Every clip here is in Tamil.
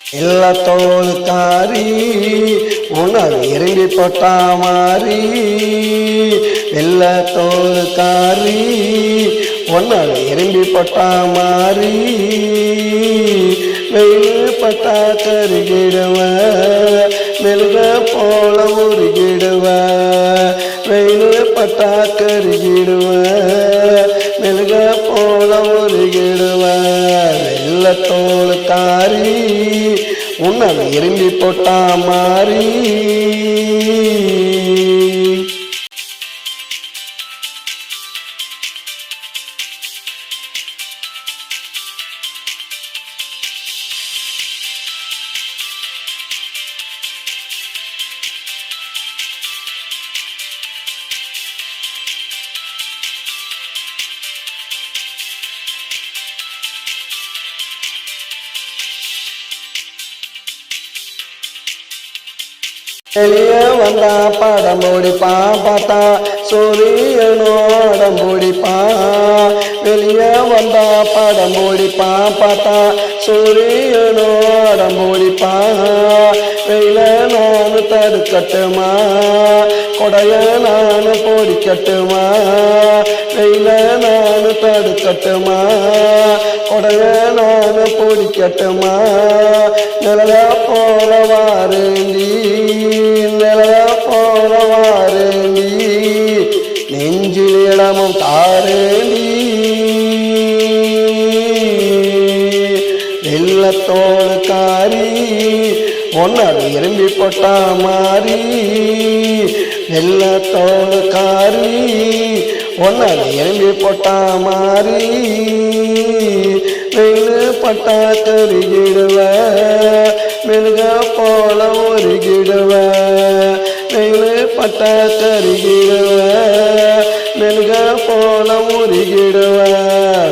எல்லா தோளுக்காரி உணவு எறும்பி போட்டா மாறி எல்லா தோளுக்காரி உணவு எறும்பி போட்டா மாறி வெயில் பட்டா கருகிடுவ மெழுக போல உருகிடுவ வெயில் பட்டா கருகிடுவ மெழுக போல உருகிடுவ வெள்ள தோளுக்காரி உன்னால் எறும்பி போட்டா மாறி வெளியே வந்தா படம் பிடிப்பான் பார்த்தா சூரியனோடம் பிடிப்பான் வெளியே வந்தா படம் பிடிப்பான் பார்த்தா சூரியனோடம் பிடிப்பான் வெயில நான் தடுக்கட்டுமா கொடைய நான் பொடிக்கட்டுமா வெயில நான் தடுக்கட்டுமா கொடைய நான் பொடிக்கட்டுமா நிழல போல வாரேண்டி நிழல போல வாரேண்டி நெஞ்சில் இடமும் தாரேண்டி வெள்ளத்தோளுக்காரி ஒன்னாடு எறும்பி போட்டா மாறி வெள்ளத்தோளுக்காரி ஒன்னாடு எறும்பி போட்டா மாறி வெயில் பட்டா கருகிடுவ மெழுக போல உருகிடுவ வெயில் பட்டா கருகிடுவ மெழுக போல உருகிடுவ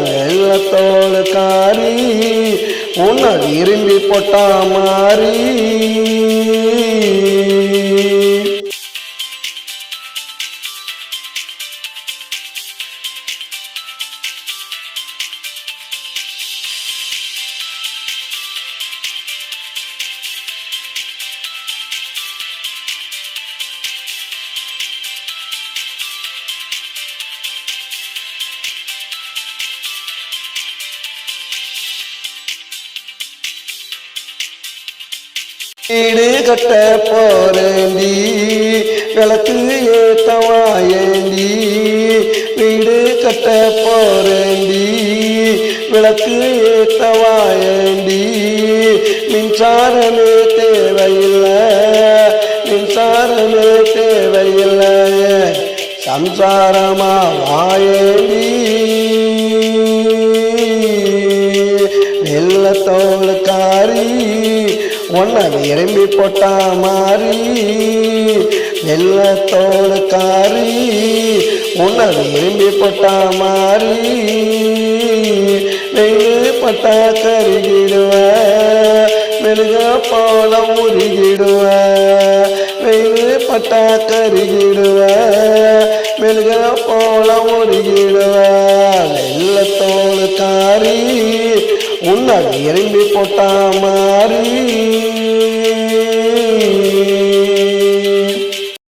வெள்ளத்தோளுக்காரி உன்னால் எறும்பி போட்டா மாறி வீடு கட்ட போறேண்டி விளக்கு ஏத்தவாயேண்டி வீடு கட்ட போறேண்டி விளக்கு ஏத்தவாயேண்டி மின்சாரமே தேவையில்லை மின்சாரமே தேவையில்லை சம்சாரமா வாயேண்டி வெள்ளத்தோளுக்காரி ஒன்னாது எறும்பி போட்டா மாறி வெள்ளத்தோளுக்காரி ஒன்னாது எறும்பி போட்டா மாறி வெயில் பட்டா கருகிடுவ மெழுக போல உருகிடுவ வெயில் பட்டா கருகிடுவ மெழுக போல உருகிடுவ வெள்ளத்தோளுக்காரி உன்னால் எறும்பி போட்டா மாறி